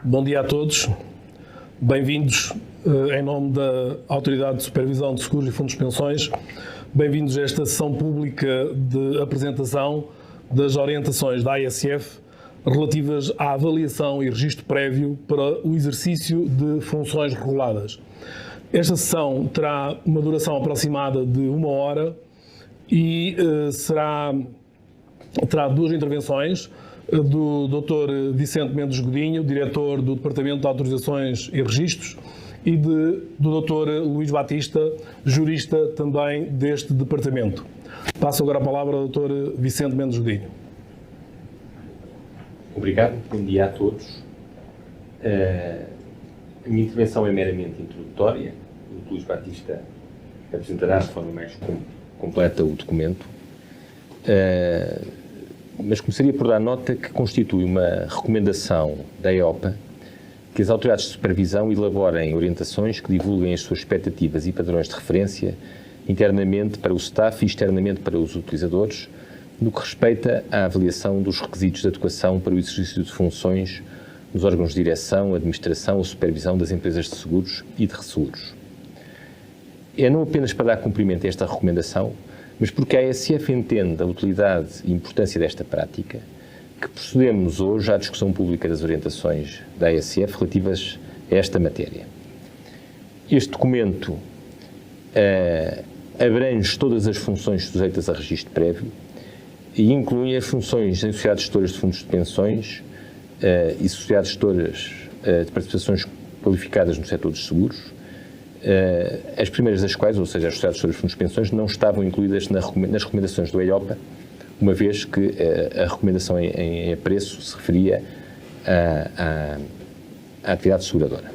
Bom dia a todos. Bem-vindos, em nome da Autoridade de Supervisão de Seguros e Fundos de Pensões, bem-vindos a esta sessão pública de apresentação das orientações da ASF relativas à avaliação e registro prévio para o exercício de funções reguladas. Esta sessão terá uma duração aproximada de 1 hora e terá duas intervenções do Dr. Vicente Mendes Godinho, diretor do Departamento de Autorizações e Registros, e do Dr. Luís Batista, jurista também deste departamento. Passo agora a palavra ao Dr. Vicente Mendes Godinho. Obrigado, bom dia a todos. A minha intervenção é meramente introdutória. O Dr. Luís Batista apresentará de forma mais completa o documento. Mas começaria por dar nota que constitui uma recomendação da EIOPA que as autoridades de supervisão elaborem orientações que divulguem as suas expectativas e padrões de referência internamente para o staff e externamente para os utilizadores, no que respeita à avaliação dos requisitos de adequação para o exercício de funções nos órgãos de direção, administração ou supervisão das empresas de seguros e de resseguros. É não apenas para dar cumprimento a esta recomendação, mas porque a ASF entende a utilidade e importância desta prática, que procedemos hoje à discussão pública das orientações da ASF relativas a esta matéria. Este documento abrange todas as funções sujeitas a registro prévio e inclui as funções de sociedades gestoras de fundos de pensões e sociedades gestoras de participações qualificadas no setor dos seguros, as primeiras das quais, ou seja, as sociedades gestoras de fundos de pensões, não estavam incluídas nas recomendações do EIOPA, uma vez que a recomendação em apreço se referia à atividade seguradora.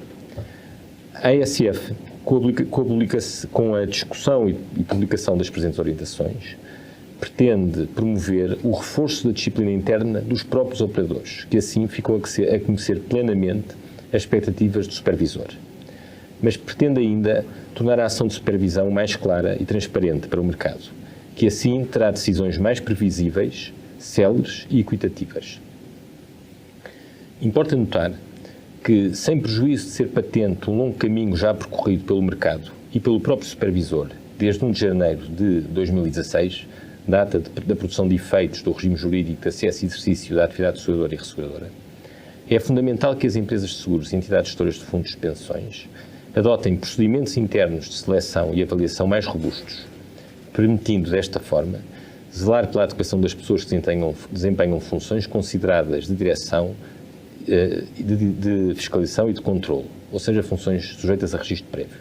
A ASF, com a discussão e publicação das presentes orientações, pretende promover o reforço da disciplina interna dos próprios operadores, que assim ficam a conhecer plenamente as expectativas do supervisor. Mas pretende ainda tornar a ação de supervisão mais clara e transparente para o mercado, que assim terá decisões mais previsíveis, céleres e equitativas. Importa notar que, sem prejuízo de ser patente um longo caminho já percorrido pelo mercado e pelo próprio supervisor, desde 1 de janeiro de 2016, data da produção de efeitos do regime jurídico de acesso e exercício da atividade seguradora e resseguradora, é fundamental que as empresas de seguros e entidades gestoras de fundos de pensões adotem procedimentos internos de seleção e avaliação mais robustos, permitindo, desta forma, zelar pela adequação das pessoas que desempenham funções consideradas de direção, de fiscalização e de controle, ou seja, funções sujeitas a registro prévio.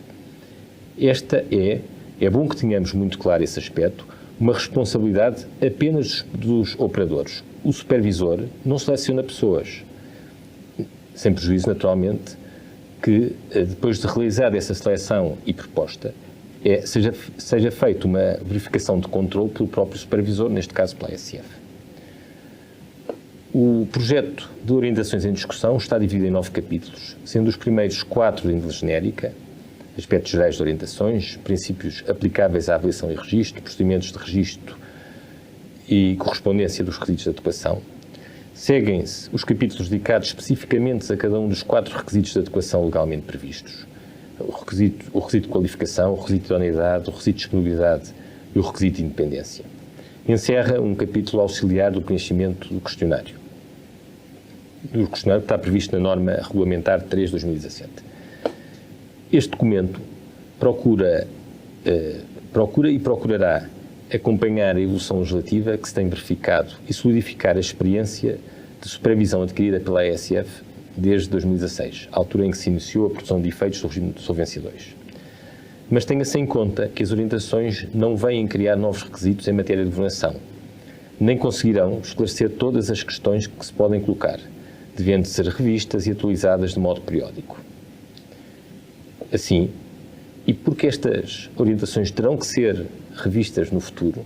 É bom que tenhamos muito claro esse aspecto, uma responsabilidade apenas dos operadores. O supervisor não seleciona pessoas, sem prejuízo, naturalmente, que depois de realizar essa seleção e proposta, seja feita uma verificação de controle pelo próprio supervisor, neste caso pela ASF. O projeto de orientações em discussão está dividido em 9 capítulos, sendo os primeiros 4 de índole genérica, aspectos gerais de orientações, princípios aplicáveis à avaliação e registro, procedimentos de registro e correspondência dos requisitos de adequação. Seguem-se os capítulos dedicados especificamente a cada um dos 4 requisitos de adequação legalmente previstos. O requisito de qualificação, o requisito de idoneidade, o requisito de disponibilidade e o requisito de independência. Encerra um capítulo auxiliar do preenchimento do questionário. Do questionário que está previsto na norma regulamentar 3/2017. Este documento procura e procurará acompanhar a evolução legislativa que se tem verificado e solidificar a experiência de supervisão adquirida pela ASF desde 2016, altura em que se iniciou a produção de efeitos do regime de Solvência II. Mas tenha-se em conta que as orientações não vêm criar novos requisitos em matéria de governação, nem conseguirão esclarecer todas as questões que se podem colocar, devendo ser revistas e atualizadas de modo periódico. Assim, e porque estas orientações terão que ser revistas no futuro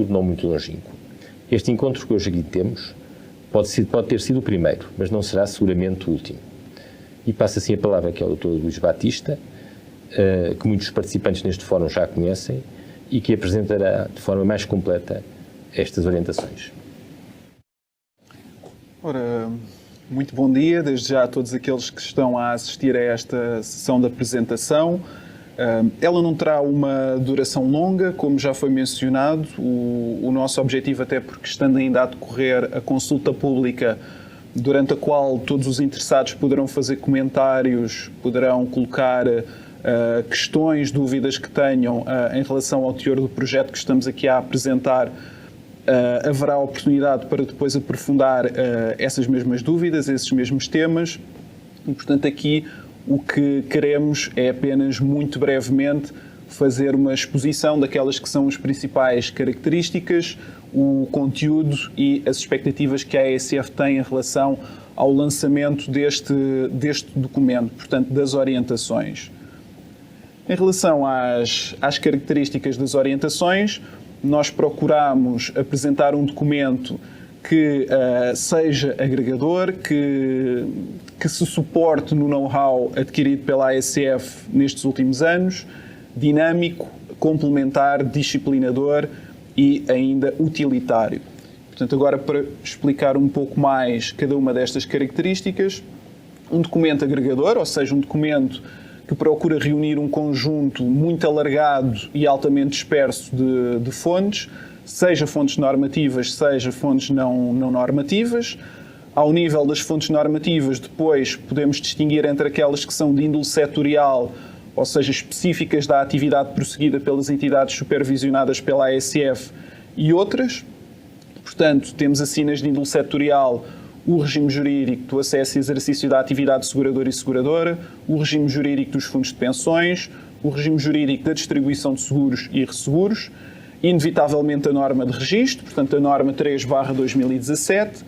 não muito longínquo, este encontro que hoje aqui temos pode ter sido o primeiro, mas não será seguramente o último. E passo assim a palavra aqui ao Dr. Luís Batista, que muitos participantes neste fórum já conhecem e que apresentará de forma mais completa estas orientações. Ora, Muito bom dia, desde já a todos aqueles que estão a assistir a esta sessão de apresentação. Ela não terá uma duração longa, como já foi mencionado. O nosso objetivo, até porque estando ainda a decorrer a consulta pública, durante a qual todos os interessados poderão fazer comentários, poderão colocar questões, dúvidas que tenham em relação ao teor do projeto que estamos aqui a apresentar, haverá oportunidade para depois aprofundar essas mesmas dúvidas, esses mesmos temas. E, portanto, aqui o que queremos é apenas, muito brevemente, fazer uma exposição daquelas que são as principais características, o conteúdo e as expectativas que a AECF tem em relação ao lançamento deste documento, portanto, das orientações. Em relação às características das orientações, nós procuramos apresentar um documento que seja agregador, que se suporte no know-how adquirido pela AECF nestes últimos anos, dinâmico, complementar, disciplinador e ainda utilitário. Portanto, agora para explicar um pouco mais cada uma destas características, um documento agregador, ou seja, um documento que procura reunir um conjunto muito alargado e altamente disperso de fontes, seja fontes normativas, seja fontes não normativas. Ao nível das fontes normativas, depois podemos distinguir entre aquelas que são de índole setorial, ou seja, específicas da atividade prosseguida pelas entidades supervisionadas pela AECF e outras. Portanto, temos assim nas de índole setorial o regime jurídico do acesso e exercício da atividade seguradora e seguradora, o regime jurídico dos fundos de pensões, o regime jurídico da distribuição de seguros e resseguros, inevitavelmente a norma de registro, portanto a norma 3/2017,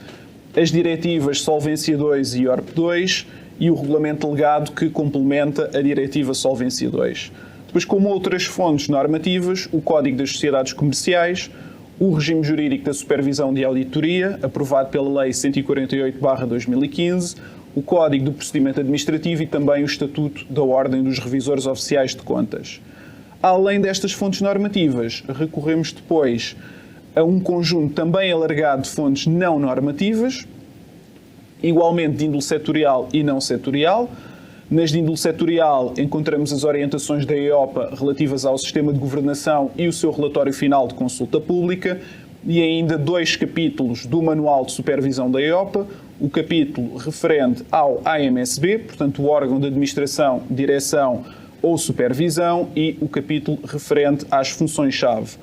as diretivas Solvência 2 e IORP 2 e o regulamento delegado que complementa a diretiva Solvência 2. Depois, como outras fontes normativas, o Código das Sociedades Comerciais, o regime jurídico da supervisão de auditoria, aprovado pela Lei 148/2015, o Código do Procedimento Administrativo e também o Estatuto da Ordem dos Revisores Oficiais de Contas. Além destas fontes normativas, recorremos depois a um conjunto também alargado de fontes não normativas, igualmente de índole setorial e não setorial. Nas de índole setorial encontramos as orientações da EIOPA relativas ao sistema de governação e o seu relatório final de consulta pública e ainda 2 capítulos do Manual de Supervisão da EIOPA, o capítulo referente ao AMSB, portanto o órgão de administração, direção ou supervisão, e o capítulo referente às funções-chave.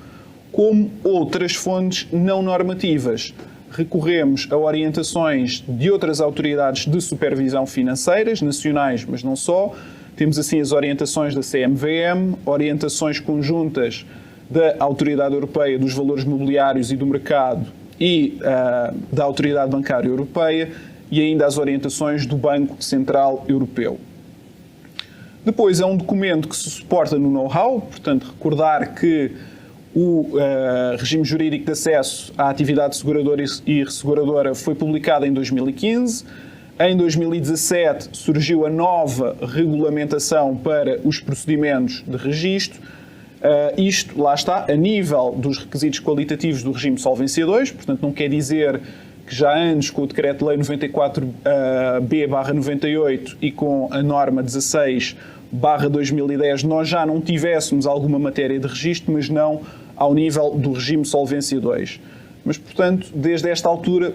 Como outras fontes não normativas, recorremos a orientações de outras autoridades de supervisão financeiras, nacionais, mas não só. Temos assim as orientações da CMVM, orientações conjuntas da Autoridade Europeia dos Valores Mobiliários e do Mercado e da Autoridade Bancária Europeia e ainda as orientações do Banco Central Europeu. Depois é um documento que se suporta no know-how, portanto recordar que o regime jurídico de acesso à atividade seguradora e resseguradora foi publicado em 2015. Em 2017 surgiu a nova regulamentação para os procedimentos de registro. Isto, lá está, a nível dos requisitos qualitativos do regime Solvência 2, portanto não quer dizer que já antes, com o Decreto-Lei 94/98 e com a norma 16/2010, nós já não tivéssemos alguma matéria de registro, mas não ao nível do regime Solvência 2. Mas, portanto, desde esta altura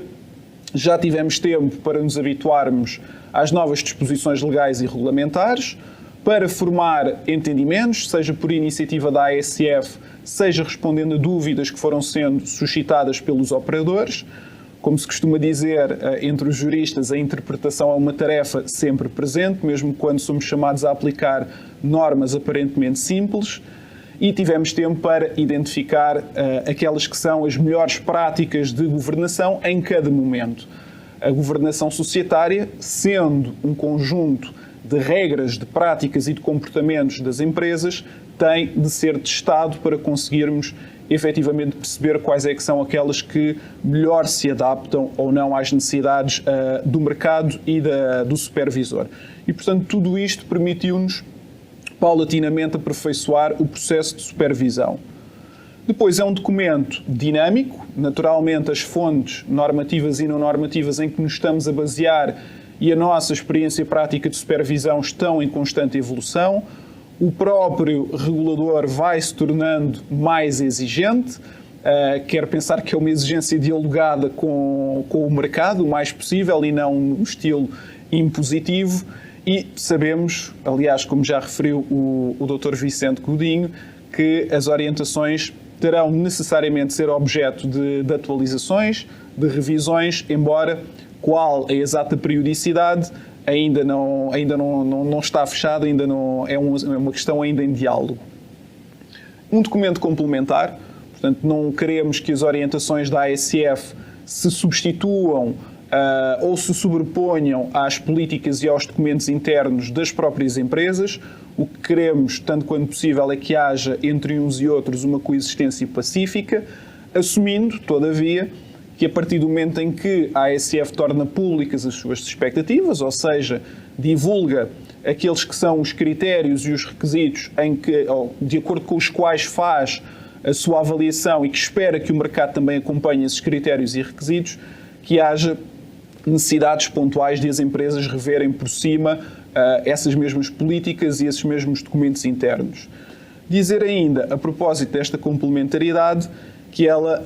já tivemos tempo para nos habituarmos às novas disposições legais e regulamentares, para formar entendimentos, seja por iniciativa da AECF, seja respondendo a dúvidas que foram sendo suscitadas pelos operadores. Como se costuma dizer, entre os juristas, a interpretação é uma tarefa sempre presente, mesmo quando somos chamados a aplicar normas aparentemente simples. E tivemos tempo para identificar aquelas que são as melhores práticas de governação em cada momento. A governação societária, sendo um conjunto de regras, de práticas e de comportamentos das empresas, tem de ser testado para conseguirmos efetivamente perceber quais é que são aquelas que melhor se adaptam ou não às necessidades do mercado e do supervisor. E, portanto, tudo isto permitiu-nos paulatinamente aperfeiçoar o processo de supervisão. Depois é um documento dinâmico, naturalmente as fontes normativas e não normativas em que nos estamos a basear e a nossa experiência prática de supervisão estão em constante evolução. O próprio regulador vai se tornando mais exigente, quer pensar que é uma exigência dialogada com o mercado o mais possível e não no estilo impositivo. E sabemos, aliás, como já referiu o Dr. Vicente Godinho, que as orientações terão necessariamente de ser objeto de atualizações, de revisões, embora qual a exata periodicidade ainda não está fechada, ainda não é uma questão ainda em diálogo. Um documento complementar, portanto, não queremos que as orientações da ASF se substituam ou se sobreponham às políticas e aos documentos internos das próprias empresas. O que queremos, tanto quanto possível, é que haja entre uns e outros uma coexistência pacífica, assumindo, todavia, que a partir do momento em que a ASF torna públicas as suas expectativas, ou seja, divulga aqueles que são os critérios e os requisitos de acordo com os quais faz a sua avaliação e que espera que o mercado também acompanhe esses critérios e requisitos, que haja necessidades pontuais de as empresas reverem por cima essas mesmas políticas e esses mesmos documentos internos. Dizer ainda, a propósito desta complementariedade, que ela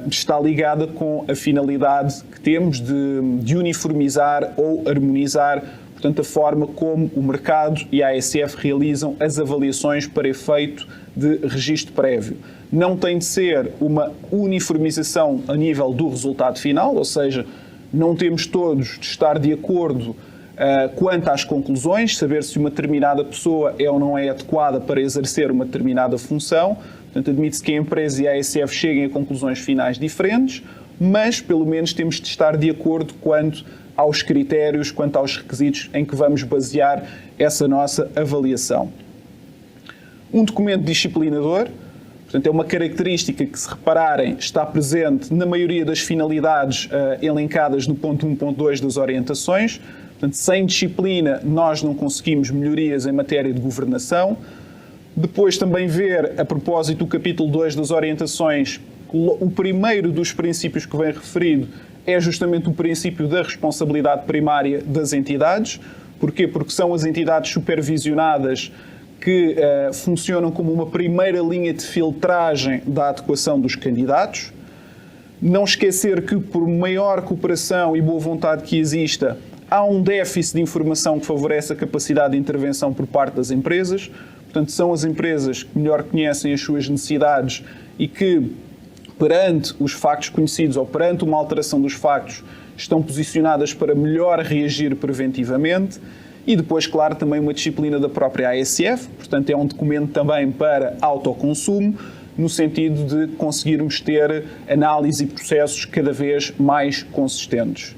está ligada com a finalidade que temos de uniformizar ou harmonizar, portanto, a forma como o mercado e a ASF realizam as avaliações para efeito de registro prévio. Não tem de ser uma uniformização a nível do resultado final, ou seja, não temos todos de estar de acordo quanto às conclusões, saber se uma determinada pessoa é ou não é adequada para exercer uma determinada função. Portanto, admite-se que a empresa e a ASF cheguem a conclusões finais diferentes, mas pelo menos temos de estar de acordo quanto aos critérios, quanto aos requisitos em que vamos basear essa nossa avaliação. Um documento disciplinador, portanto, é uma característica que, se repararem, está presente na maioria das finalidades elencadas no ponto 1.2 das orientações. Portanto, sem disciplina nós não conseguimos melhorias em matéria de governação. Depois também ver, a propósito do capítulo 2 das orientações, o primeiro dos princípios que vem referido é justamente o princípio da responsabilidade primária das entidades. Porquê? Porque são as entidades supervisionadas que funcionam como uma primeira linha de filtragem da adequação dos candidatos. Não esquecer que, por maior cooperação e boa vontade que exista, há um déficit de informação que favorece a capacidade de intervenção por parte das empresas. Portanto, são as empresas que melhor conhecem as suas necessidades e que, perante os factos conhecidos ou perante uma alteração dos factos, estão posicionadas para melhor reagir preventivamente. E depois, claro, também uma disciplina da própria ASF, portanto é um documento também para autoconsumo, no sentido de conseguirmos ter análise e processos cada vez mais consistentes.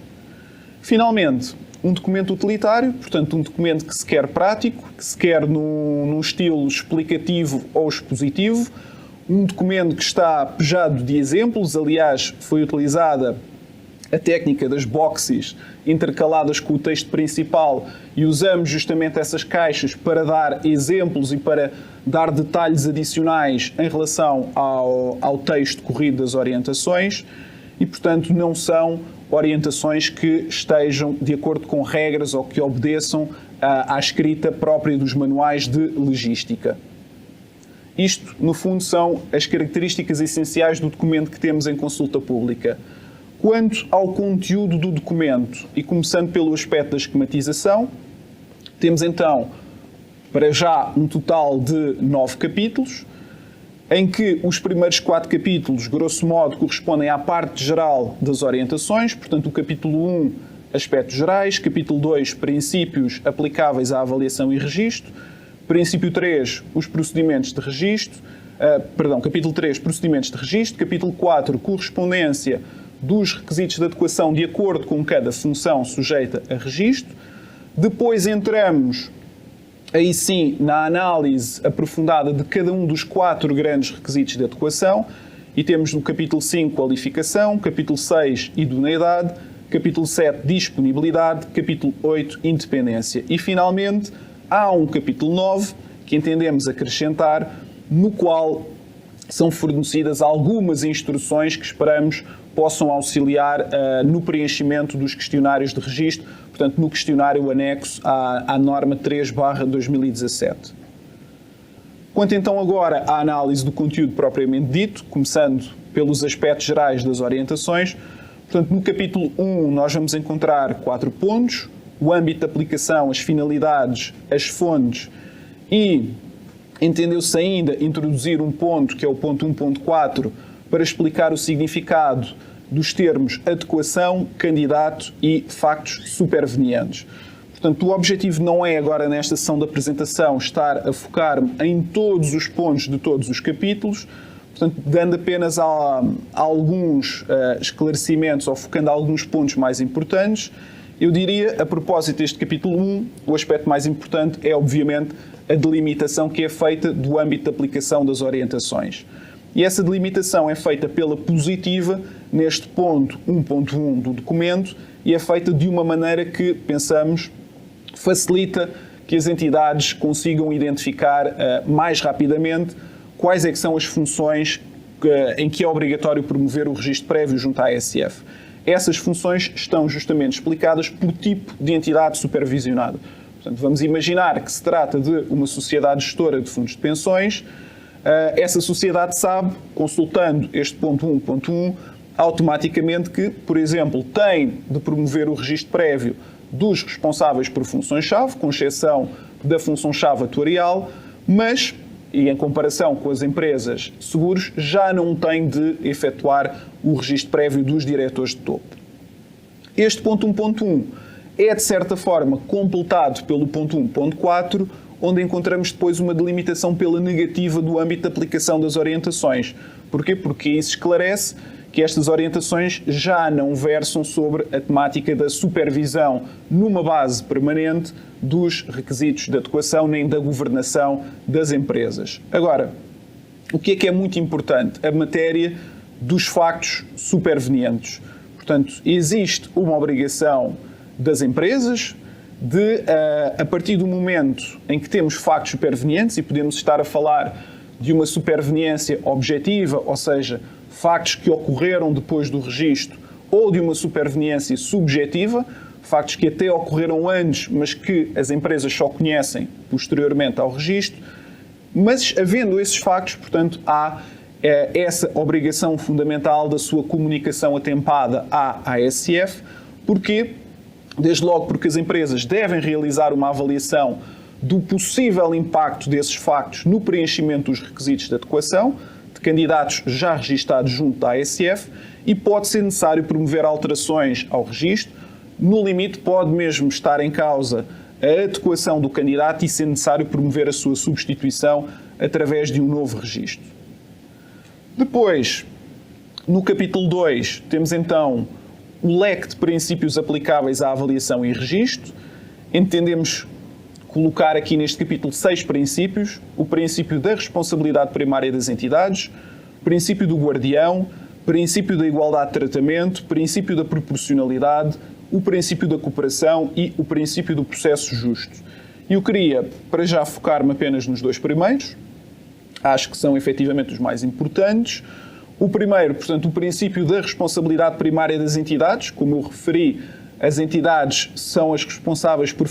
Finalmente, um documento utilitário, portanto um documento que se quer prático, que se quer num estilo explicativo ou expositivo, um documento que está pejado de exemplos, aliás, foi utilizada a técnica das boxes intercaladas com o texto principal e usamos justamente essas caixas para dar exemplos e para dar detalhes adicionais em relação ao texto corrido das orientações e, portanto, não são orientações que estejam de acordo com regras ou que obedeçam à escrita própria dos manuais de logística. Isto, no fundo, são as características essenciais do documento que temos em consulta pública. Quanto ao conteúdo do documento, e começando pelo aspecto da esquematização, temos então, para já, um total de 9 capítulos, em que os primeiros 4 capítulos, grosso modo, correspondem à parte geral das orientações, portanto, o capítulo 1, aspectos gerais, capítulo 2, princípios aplicáveis à avaliação e registro, princípio 3, os procedimentos de registro, capítulo 3, procedimentos de registro, capítulo 4, correspondência dos requisitos de adequação de acordo com cada função sujeita a registro. Depois entramos, aí sim, na análise aprofundada de cada um dos 4 grandes requisitos de adequação e temos no capítulo 5, qualificação, capítulo 6, idoneidade, capítulo 7, disponibilidade, capítulo 8, independência. E, finalmente, há um capítulo 9 que entendemos acrescentar, no qual são fornecidas algumas instruções que esperamos possam auxiliar no preenchimento dos questionários de registro, portanto, no questionário anexo à norma 3/2017. Quanto então agora à análise do conteúdo propriamente dito, começando pelos aspectos gerais das orientações, portanto, no capítulo 1 nós vamos encontrar 4 pontos: o âmbito de aplicação, as finalidades, as fontes e entendeu-se ainda introduzir um ponto, que é o ponto 1.4, para explicar o significado dos termos adequação, candidato e factos supervenientes. Portanto, o objetivo não é agora, nesta sessão da apresentação, estar a focar-me em todos os pontos de todos os capítulos, portanto, dando apenas alguns esclarecimentos ou focando alguns pontos mais importantes. Eu diria, a propósito deste capítulo 1, o aspecto mais importante é, obviamente, a delimitação que é feita do âmbito de aplicação das orientações. E essa delimitação é feita pela positiva, neste ponto 1.1 do documento, e é feita de uma maneira que, pensamos, facilita que as entidades consigam identificar mais rapidamente quais é que são as funções em que é obrigatório promover o registro prévio junto à ASF. Essas funções estão justamente explicadas por tipo de entidade supervisionada. Portanto, vamos imaginar que se trata de uma sociedade gestora de fundos de pensões. Essa sociedade sabe, consultando este ponto 1.1, automaticamente que, por exemplo, tem de promover o registro prévio dos responsáveis por funções-chave, com exceção da função-chave atuarial, mas, e em comparação com as empresas de seguros, já não tem de efetuar o registro prévio dos diretores de topo. Este ponto 1.1 é, de certa forma, completado pelo ponto 1.4, onde encontramos depois uma delimitação pela negativa do âmbito de aplicação das orientações. Porquê? Porque isso esclarece que estas orientações já não versam sobre a temática da supervisão numa base permanente dos requisitos de adequação nem da governação das empresas. Agora, o que é muito importante? A matéria dos factos supervenientes. Portanto, existe uma obrigação das empresas de, a partir do momento em que temos factos supervenientes, e podemos estar a falar de uma superveniência objetiva, ou seja, factos que ocorreram depois do registro, ou de uma superveniência subjetiva, factos que até ocorreram antes, mas que as empresas só conhecem posteriormente ao registro. Mas, havendo esses factos, portanto, há essa obrigação fundamental da sua comunicação atempada à ASF. Porquê? Desde logo porque as empresas devem realizar uma avaliação do possível impacto desses factos no preenchimento dos requisitos de adequação de candidatos já registados junto da ASF, e pode ser necessário promover alterações ao registro. No limite, pode mesmo estar em causa a adequação do candidato e ser necessário promover a sua substituição através de um novo registro. Depois, no capítulo 2, temos então o leque de princípios aplicáveis à avaliação e registro. Entendemos colocar aqui neste capítulo 6 princípios: o princípio da responsabilidade primária das entidades, princípio do guardião, princípio da igualdade de tratamento, princípio da proporcionalidade, o princípio da cooperação e o princípio do processo justo. E eu queria, para já, focar-me apenas nos 2 primeiros. Acho que são efetivamente os mais importantes. O primeiro, portanto, o princípio da responsabilidade primária das entidades. Como eu referi, as entidades são as responsáveis por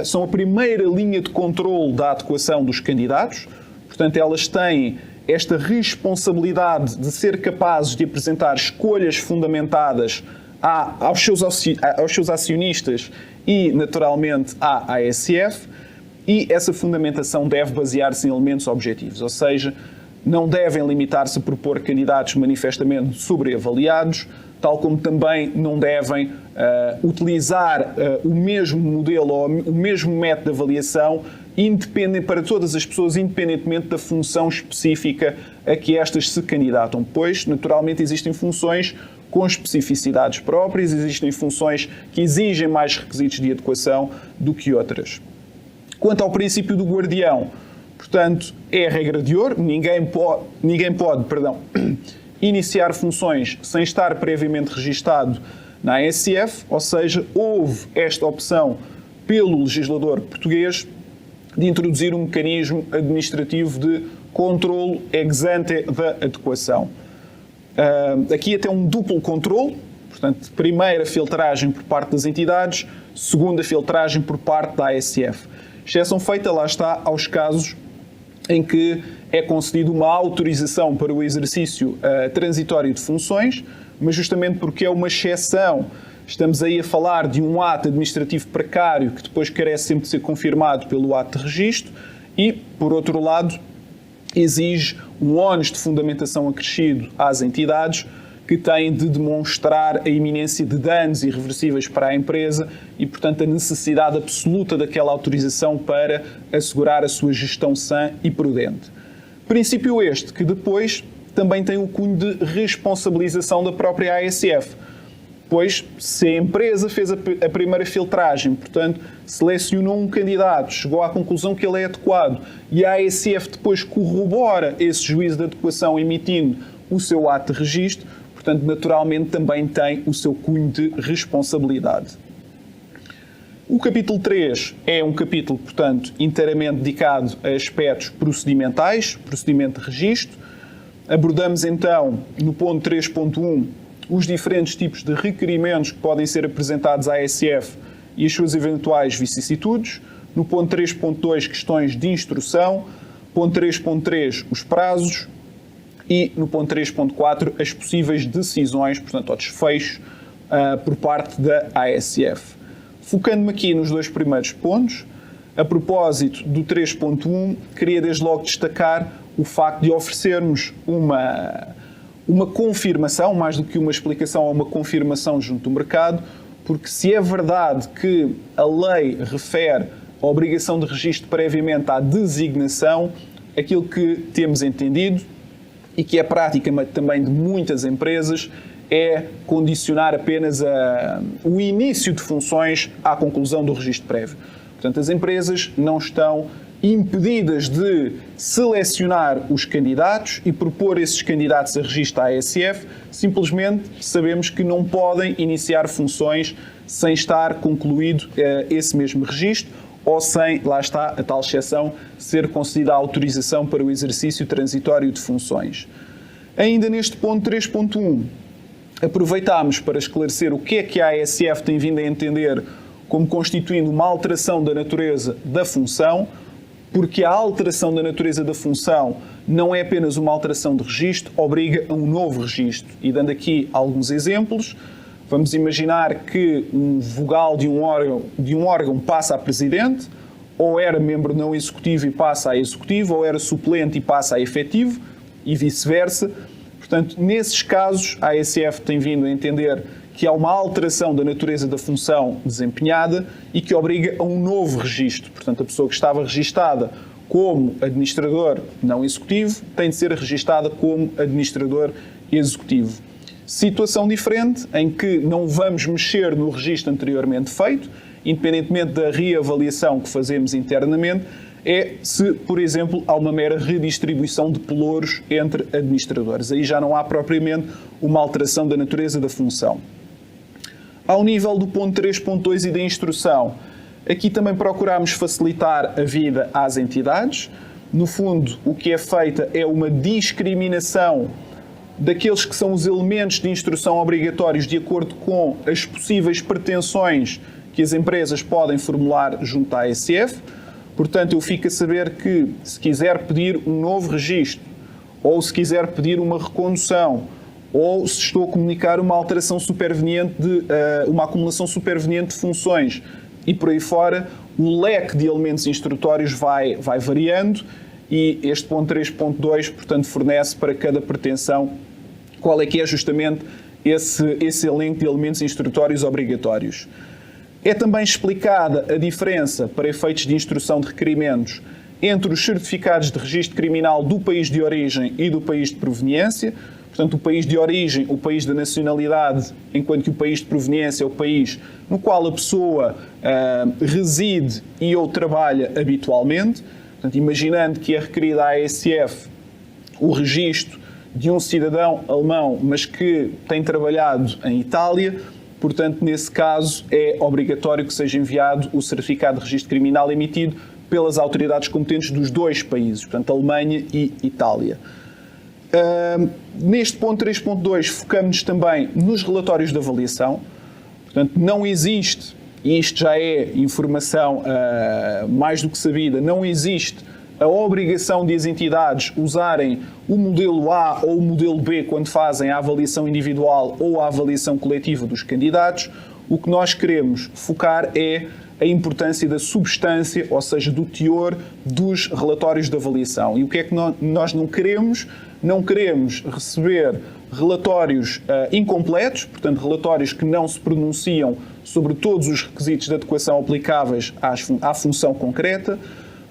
são a primeira linha de controle da adequação dos candidatos. Portanto, elas têm esta responsabilidade de ser capazes de apresentar escolhas fundamentadas aos seus acionistas e, naturalmente, à ASF, e essa fundamentação deve basear-se em elementos objetivos, ou seja, não devem limitar-se a propor candidatos manifestamente sobreavaliados, tal como também não devem utilizar o mesmo modelo ou o mesmo método de avaliação para todas as pessoas, independentemente da função específica a que estas se candidatam, pois, naturalmente, existem funções com especificidades próprias, existem funções que exigem mais requisitos de adequação do que outras. Quanto ao princípio do guardião, portanto, é a regra de ouro, ninguém pode iniciar funções sem estar previamente registado na ASF, ou seja, houve esta opção pelo legislador português de introduzir um mecanismo administrativo de controlo ex ante da adequação. Aqui até um duplo controlo, portanto, primeira filtragem por parte das entidades, segunda filtragem por parte da ASF. Exceção feita, lá está, aos casos em que é concedida uma autorização para o exercício transitório de funções, mas justamente porque é uma exceção, estamos aí a falar de um ato administrativo precário que depois carece sempre de ser confirmado pelo ato de registro e, por outro lado, exige um ónus de fundamentação acrescido às entidades que têm de demonstrar a iminência de danos irreversíveis para a empresa e, portanto, a necessidade absoluta daquela autorização para assegurar a sua gestão sã e prudente. Princípio este que depois também tem o cunho de responsabilização da própria ASF, pois se a empresa fez a primeira filtragem, portanto, selecionou um candidato, chegou à conclusão que ele é adequado e a ASF depois corrobora esse juízo de adequação emitindo o seu ato de registro, portanto, naturalmente também tem o seu cunho de responsabilidade. O capítulo 3 é um capítulo, portanto, inteiramente dedicado a aspectos procedimentais, procedimento de registro. Abordamos então, no ponto 3.1, os diferentes tipos de requerimentos que podem ser apresentados à ASF e as suas eventuais vicissitudes. No ponto 3.2, questões de instrução. Ponto 3.3, os prazos. E no ponto 3.4, as possíveis decisões, portanto, ao desfecho por parte da ASF. Focando-me aqui nos dois primeiros pontos, a propósito do 3.1, queria desde logo destacar o facto de oferecermos uma confirmação, mais do que uma explicação, uma confirmação junto do mercado, porque se é verdade que a lei refere a obrigação de registro previamente à designação, aquilo que temos entendido e que é prática também de muitas empresas é condicionar apenas o início de funções à conclusão do registro prévio. Portanto, as empresas não estão impedidas de selecionar os candidatos e propor esses candidatos a registro à ASF, simplesmente sabemos que não podem iniciar funções sem estar concluído esse mesmo registro ou sem, lá está a tal exceção, ser concedida a autorização para o exercício transitório de funções. Ainda neste ponto 3.1, aproveitámos para esclarecer o que é que a ASF tem vindo a entender como constituindo uma alteração da natureza da função, porque a alteração da natureza da função não é apenas uma alteração de registro, obriga a um novo registro. E dando aqui alguns exemplos, vamos imaginar que um vogal de um órgão passa a presidente, ou era membro não executivo e passa a executivo, ou era suplente e passa a efetivo, e vice-versa. Portanto, nesses casos, a ASF tem vindo a entender que há uma alteração da natureza da função desempenhada e que obriga a um novo registro. Portanto, a pessoa que estava registada como administrador não executivo tem de ser registada como administrador executivo. Situação diferente em que não vamos mexer no registro anteriormente feito, independentemente da reavaliação que fazemos internamente, é se, por exemplo, há uma mera redistribuição de pelouros entre administradores. Aí já não há propriamente uma alteração da natureza da função. Ao nível do ponto 3.2 e da instrução, aqui também procuramos facilitar a vida às entidades. No fundo, o que é feita é uma discriminação daqueles que são os elementos de instrução obrigatórios de acordo com as possíveis pretensões que as empresas podem formular junto à ASF. Portanto, eu fico a saber que, se quiser pedir um novo registro, ou se quiser pedir uma recondução, ou se estou a comunicar uma alteração superveniente, uma acumulação superveniente de funções, e por aí fora, o leque de elementos instrutórios vai variando, e este ponto 3.2, portanto, fornece para cada pretensão qual é que é justamente esse elenco de elementos instrutórios obrigatórios. É também explicada a diferença, para efeitos de instrução de requerimentos, entre os certificados de registro criminal do país de origem e do país de proveniência. Portanto, o país de origem, o país da nacionalidade, enquanto que o país de proveniência é o país no qual a pessoa reside e ou trabalha habitualmente. Portanto, imaginando que é requerida à ASF o registro de um cidadão alemão, mas que tem trabalhado em Itália, portanto, nesse caso, é obrigatório que seja enviado o certificado de registro criminal emitido pelas autoridades competentes dos dois países, portanto, Alemanha e Itália. Neste ponto 3.2 focamos-nos também nos relatórios de avaliação. Portanto, não existe, e isto já é informação mais do que sabida, não existe a obrigação de as entidades usarem o modelo A ou o modelo B quando fazem a avaliação individual ou a avaliação coletiva dos candidatos. O que nós queremos focar é a importância da substância, ou seja, do teor dos relatórios de avaliação. E o que é que nós não queremos? Não queremos receber relatórios incompletos, portanto, relatórios que não se pronunciam sobre todos os requisitos de adequação aplicáveis à função concreta,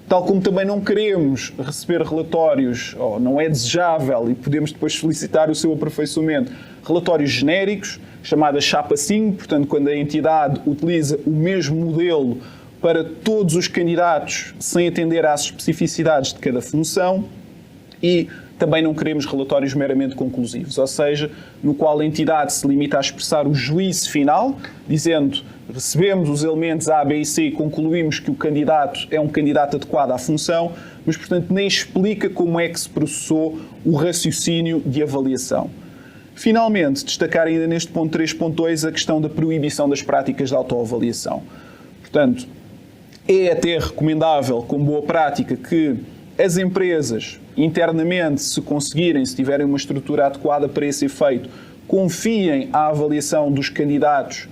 tal como também não queremos receber relatórios, ou não é desejável, e podemos depois solicitar o seu aperfeiçoamento, relatórios genéricos, chamada chapa 5, portanto, quando a entidade utiliza o mesmo modelo para todos os candidatos, sem atender às especificidades de cada função, e também não queremos relatórios meramente conclusivos, ou seja, no qual a entidade se limita a expressar o juízo final, dizendo recebemos os elementos A, B e C e concluímos que o candidato é um candidato adequado à função, mas, portanto, nem explica como é que se processou o raciocínio de avaliação. Finalmente, destacar ainda neste ponto 3.2 a questão da proibição das práticas de autoavaliação. Portanto, é até recomendável, como boa prática, que as empresas, internamente, se conseguirem, se tiverem uma estrutura adequada para esse efeito, confiem a avaliação dos candidatos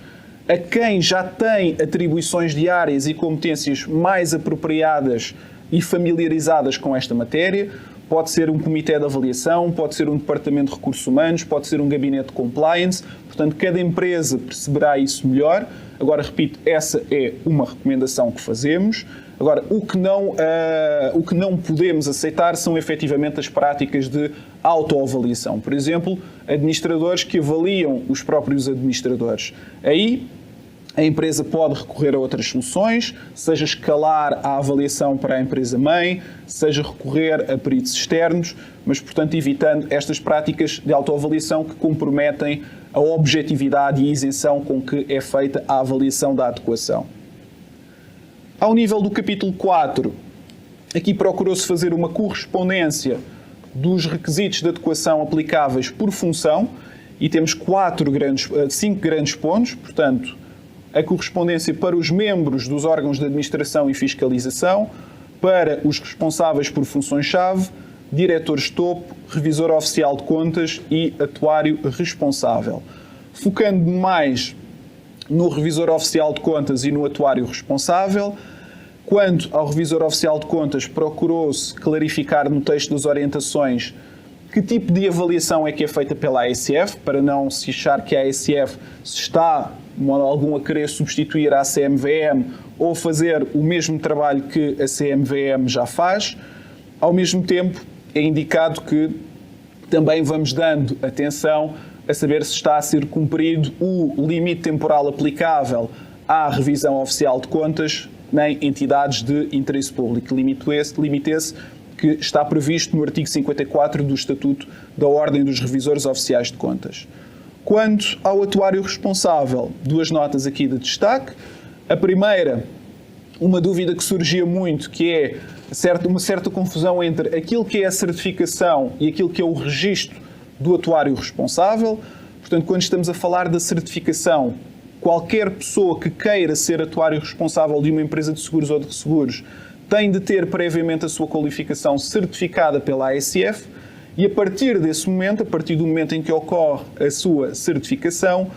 a quem já tem atribuições diárias e competências mais apropriadas e familiarizadas com esta matéria. Pode ser um comitê de avaliação, pode ser um departamento de recursos humanos, pode ser um gabinete de compliance. Portanto, cada empresa perceberá isso melhor. Agora, repito, essa é uma recomendação que fazemos. Agora, o que não podemos aceitar são efetivamente as práticas de autoavaliação. Por exemplo, administradores que avaliam os próprios administradores. Aí, a empresa pode recorrer a outras soluções, seja escalar a avaliação para a empresa-mãe, seja recorrer a peritos externos, mas, portanto, evitando estas práticas de autoavaliação que comprometem a objetividade e a isenção com que é feita a avaliação da adequação. Ao nível do capítulo 4, aqui procurou-se fazer uma correspondência dos requisitos de adequação aplicáveis por função e temos 5 grandes pontos, portanto, a correspondência para os membros dos órgãos de administração e fiscalização, para os responsáveis por funções-chave, diretores topo, revisor oficial de contas e atuário responsável. Focando mais no revisor oficial de contas e no atuário responsável. Quanto ao revisor oficial de contas, procurou-se clarificar no texto das orientações que tipo de avaliação é que é feita pela ASF, para não se achar que a ASF se está, de modo algum, a querer substituir a CMVM ou fazer o mesmo trabalho que a CMVM já faz. Ao mesmo tempo, é indicado que também vamos dando atenção a saber se está a ser cumprido o limite temporal aplicável à revisão oficial de contas nem entidades de interesse público. Limite esse que está previsto no artigo 54 do Estatuto da Ordem dos Revisores Oficiais de Contas. Quanto ao atuário responsável, 2 notas aqui de destaque. A primeira, uma dúvida que surgia muito, que é uma certa confusão entre aquilo que é a certificação e aquilo que é o registro do atuário responsável. Portanto, quando estamos a falar da certificação, qualquer pessoa que queira ser atuário responsável de uma empresa de seguros ou de resseguros tem de ter previamente a sua qualificação certificada pela ASF e a partir desse momento, a partir do momento em que ocorre a sua certificação,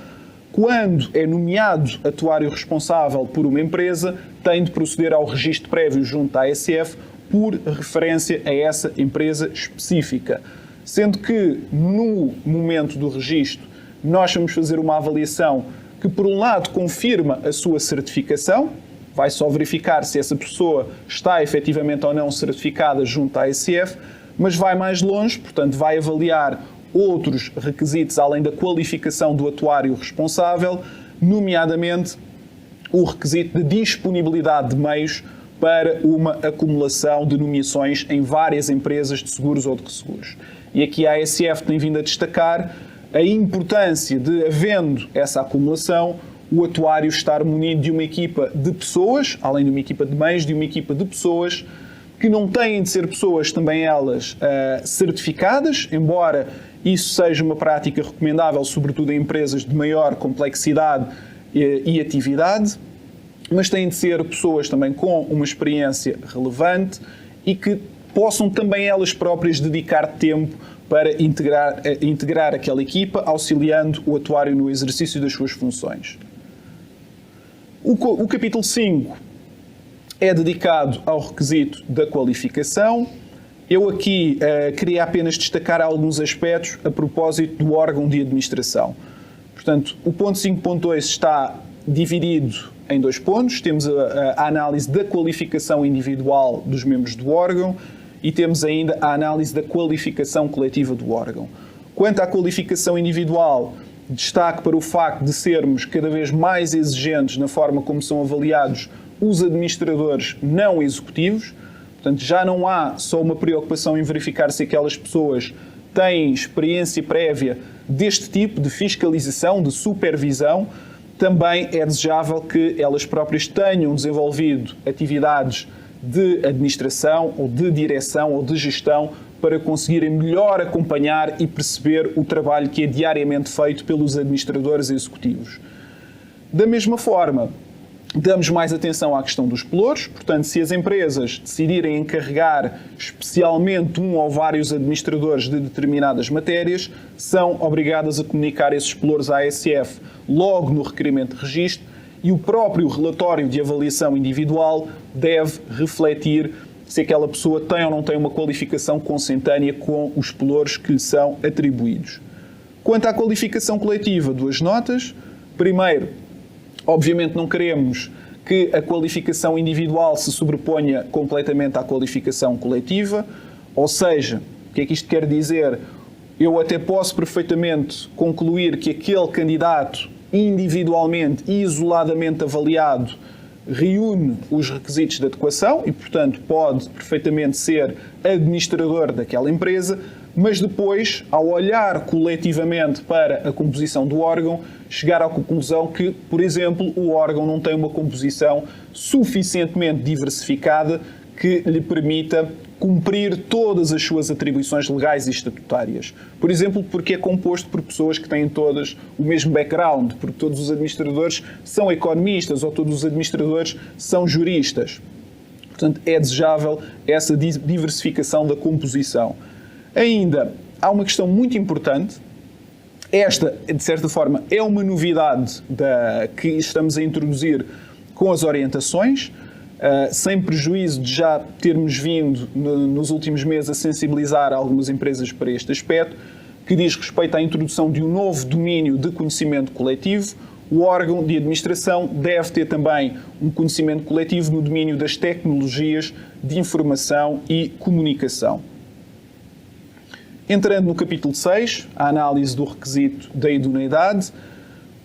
quando é nomeado atuário responsável por uma empresa, tem de proceder ao registro prévio junto à ASF por referência a essa empresa específica. Sendo que, no momento do registro, nós vamos fazer uma avaliação que, por um lado, confirma a sua certificação, vai só verificar se essa pessoa está efetivamente ou não certificada junto à ASF, mas vai mais longe, portanto, vai avaliar outros requisitos além da qualificação do atuário responsável, nomeadamente o requisito de disponibilidade de meios para uma acumulação de nomeações em várias empresas de seguros ou de resseguros. E aqui a ASF tem vindo a destacar a importância de, havendo essa acumulação, o atuário estar munido de uma equipa de pessoas, além de uma equipa de meios, de uma equipa de pessoas que não têm de ser pessoas também elas certificadas, embora isso seja uma prática recomendável, sobretudo em empresas de maior complexidade e atividade, mas têm de ser pessoas também com uma experiência relevante e que possam também elas próprias dedicar tempo para integrar aquela equipa, auxiliando o atuário no exercício das suas funções. O capítulo 5 é dedicado ao requisito da qualificação. Eu aqui queria apenas destacar alguns aspectos a propósito do órgão de administração. Portanto, o ponto 5.2 está dividido em 2 pontos. Temos a análise da qualificação individual dos membros do órgão e temos ainda a análise da qualificação coletiva do órgão. Quanto à qualificação individual, destaque para o facto de sermos cada vez mais exigentes na forma como são avaliados os administradores não executivos. Portanto, já não há só uma preocupação em verificar se aquelas pessoas têm experiência prévia deste tipo de fiscalização, de supervisão. Também é desejável que elas próprias tenham desenvolvido atividades de administração, ou de direção, ou de gestão, para conseguirem melhor acompanhar e perceber o trabalho que é diariamente feito pelos administradores executivos. Da mesma forma, damos mais atenção à questão dos pelouros. Portanto, se as empresas decidirem encarregar especialmente um ou vários administradores de determinadas matérias, são obrigadas a comunicar esses pelouros à ASF logo no requerimento de registro, e o próprio relatório de avaliação individual deve refletir se aquela pessoa tem ou não tem uma qualificação consentânea com os pelouros que lhe são atribuídos. Quanto à qualificação coletiva, 2 notas. Primeiro, obviamente não queremos que a qualificação individual se sobreponha completamente à qualificação coletiva, ou seja, o que é que isto quer dizer? Eu até posso perfeitamente concluir que aquele candidato individualmente e isoladamente avaliado reúne os requisitos de adequação e, portanto, pode perfeitamente ser administrador daquela empresa, mas depois, ao olhar coletivamente para a composição do órgão, chegar à conclusão que, por exemplo, o órgão não tem uma composição suficientemente diversificada que lhe permita cumprir todas as suas atribuições legais e estatutárias. Por exemplo, porque é composto por pessoas que têm todas o mesmo background, porque todos os administradores são economistas ou todos os administradores são juristas. Portanto, é desejável essa diversificação da composição. Ainda há uma questão muito importante. Esta, de certa forma, é uma novidade que estamos a introduzir com as orientações, sem prejuízo de já termos vindo nos últimos meses a sensibilizar algumas empresas para este aspecto, que diz respeito à introdução de um novo domínio de conhecimento coletivo. O órgão de administração deve ter também um conhecimento coletivo no domínio das tecnologias de informação e comunicação. Entrando no capítulo 6, a análise do requisito da idoneidade.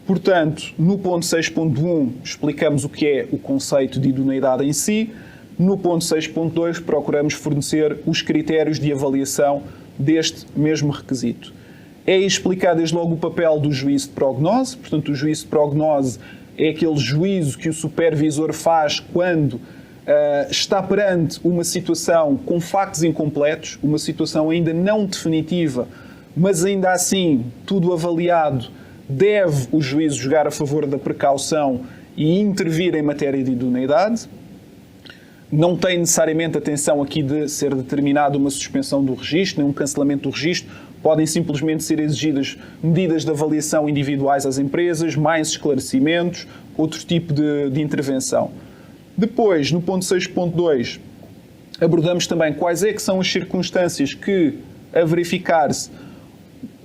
Portanto, no ponto 6.1 explicamos o que é o conceito de idoneidade em si. No ponto 6.2 procuramos fornecer os critérios de avaliação deste mesmo requisito. É explicado desde logo o papel do juízo de prognose. Portanto, o juízo de prognose é aquele juízo que o supervisor faz quando está perante uma situação com factos incompletos, uma situação ainda não definitiva, mas ainda assim tudo avaliado. Deve o juízo jogar a favor da precaução e intervir em matéria de idoneidade. Não tem necessariamente atenção aqui de ser determinada uma suspensão do registro, nem um cancelamento do registro. Podem simplesmente ser exigidas medidas de avaliação individuais às empresas, mais esclarecimentos, outro tipo de intervenção. Depois, no ponto 6.2, abordamos também quais é que são as circunstâncias que, a verificar-se,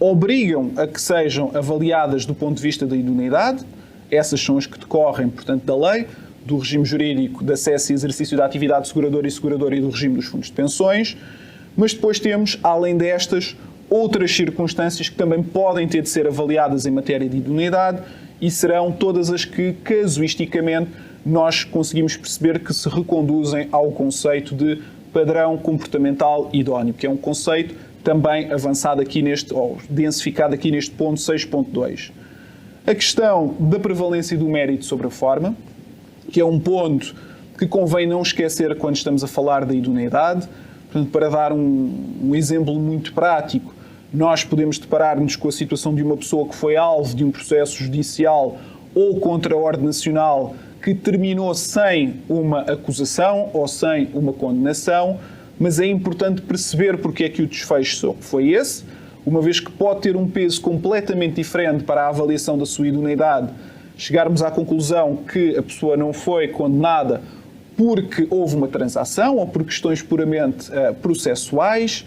obrigam a que sejam avaliadas do ponto de vista da idoneidade. Essas são as que decorrem, portanto, da lei, do regime jurídico de acesso e exercício da atividade seguradora e do regime dos fundos de pensões. Mas depois temos, além destas, outras circunstâncias que também podem ter de ser avaliadas em matéria de idoneidade e serão todas as que, casuisticamente, nós conseguimos perceber que se reconduzem ao conceito de padrão comportamental idóneo, que é um conceito também avançado aqui ou densificado aqui neste ponto 6.2. A questão da prevalência do mérito sobre a forma, que é um ponto que convém não esquecer quando estamos a falar da idoneidade. Portanto, para dar um exemplo muito prático, nós podemos deparar-nos com a situação de uma pessoa que foi alvo de um processo judicial ou contra a ordem nacional que terminou sem uma acusação ou sem uma condenação, mas é importante perceber porque é que o desfecho foi esse, uma vez que pode ter um peso completamente diferente para a avaliação da sua idoneidade, chegarmos à conclusão que a pessoa não foi condenada porque houve uma transação ou por questões puramente processuais.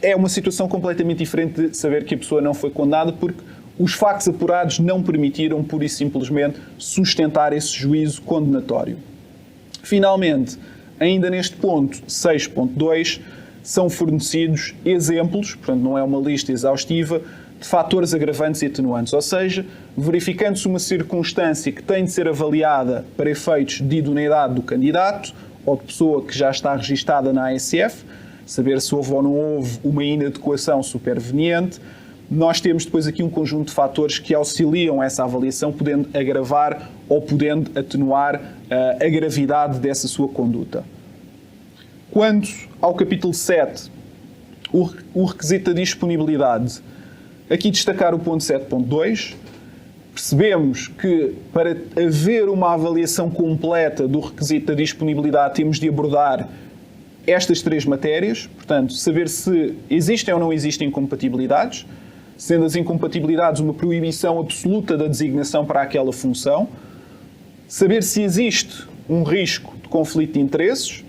É uma situação completamente diferente de saber que a pessoa não foi condenada porque os factos apurados não permitiram, pura e simplesmente, sustentar esse juízo condenatório. Finalmente, ainda neste ponto 6.2, são fornecidos exemplos, portanto não é uma lista exaustiva, de fatores agravantes e atenuantes, ou seja, verificando-se uma circunstância que tem de ser avaliada para efeitos de idoneidade do candidato ou de pessoa que já está registada na ASF, saber se houve ou não houve uma inadequação superveniente. Nós temos depois aqui um conjunto de fatores que auxiliam essa avaliação, podendo agravar ou podendo atenuar a gravidade dessa sua conduta. Quanto ao capítulo 7, o requisito da disponibilidade, aqui destacar o ponto 7.2, percebemos que para haver uma avaliação completa do requisito da disponibilidade temos de abordar estas três matérias, portanto, saber se existem ou não existem incompatibilidades, sendo as incompatibilidades uma proibição absoluta da designação para aquela função, saber se existe um risco de conflito de interesses,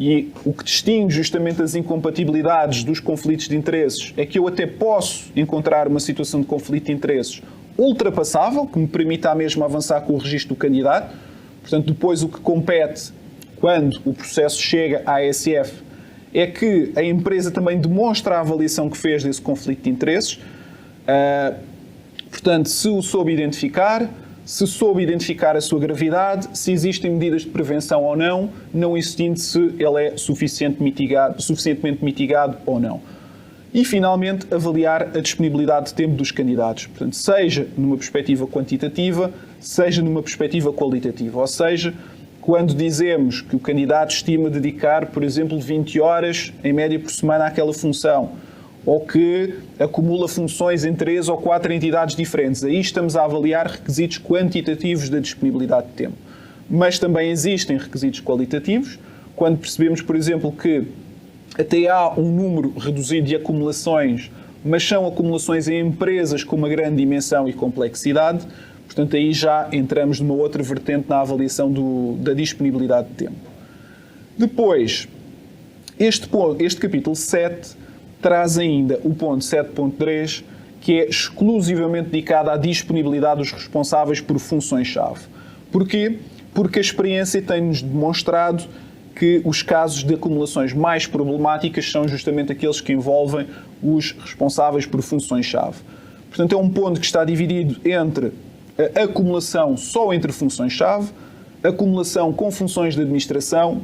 e o que distingue justamente as incompatibilidades dos conflitos de interesses é que eu até posso encontrar uma situação de conflito de interesses ultrapassável, que me permita mesmo avançar com o registro do candidato. Portanto, depois o que compete quando o processo chega à ASF é que a empresa também demonstra a avaliação que fez desse conflito de interesses. Portanto, se o soube identificar, se soube identificar a sua gravidade, se existem medidas de prevenção ou não, não existindo se ele é suficientemente mitigado ou não. E, finalmente, avaliar a disponibilidade de tempo dos candidatos. Portanto, seja numa perspectiva quantitativa, seja numa perspectiva qualitativa. Ou seja, quando dizemos que o candidato estima dedicar, por exemplo, 20 horas em média por semana àquela função, ou que acumula funções em 3 ou 4 entidades diferentes. Aí estamos a avaliar requisitos quantitativos da disponibilidade de tempo. Mas também existem requisitos qualitativos, quando percebemos, por exemplo, que até há um número reduzido de acumulações, mas são acumulações em empresas com uma grande dimensão e complexidade. Portanto, aí já entramos numa outra vertente na avaliação da disponibilidade de tempo. Depois, este capítulo 7 traz ainda o ponto 7.3, que é exclusivamente dedicado à disponibilidade dos responsáveis por funções-chave. Porquê? Porque a experiência tem-nos demonstrado que os casos de acumulações mais problemáticas são justamente aqueles que envolvem os responsáveis por funções-chave. Portanto, é um ponto que está dividido entre a acumulação só entre funções-chave, acumulação com funções de administração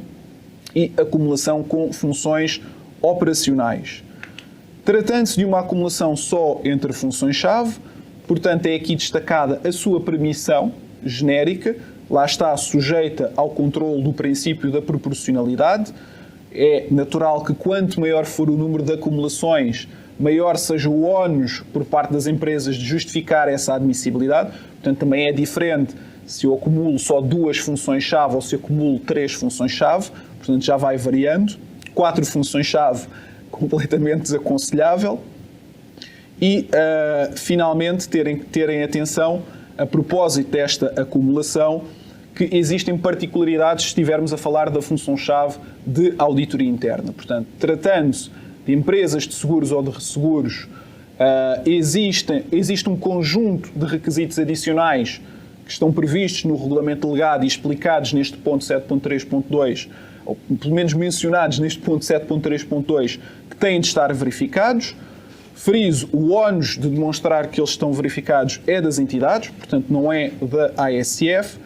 e acumulação com funções operacionais. Tratando-se de uma acumulação só entre funções-chave, portanto, é aqui destacada a sua permissão genérica, lá está sujeita ao controle do princípio da proporcionalidade. É natural que quanto maior for o número de acumulações, maior seja o ónus por parte das empresas de justificar essa admissibilidade. Portanto, também é diferente se eu acumulo só 2 funções-chave ou se eu acumulo 3 funções-chave. Portanto, já vai variando. 4 funções-chave, completamente desaconselhável. E, finalmente, terem atenção, a propósito desta acumulação, que existem particularidades se estivermos a falar da função-chave de auditoria interna. Portanto, tratando-se de empresas de seguros ou de resseguros, existe um conjunto de requisitos adicionais que estão previstos no regulamento delegado e explicados neste ponto 7.3.2, ou pelo menos mencionados neste ponto 7.3.2, que têm de estar verificados. Friso, o ónus de demonstrar que eles estão verificados é das entidades, portanto não é da ASF.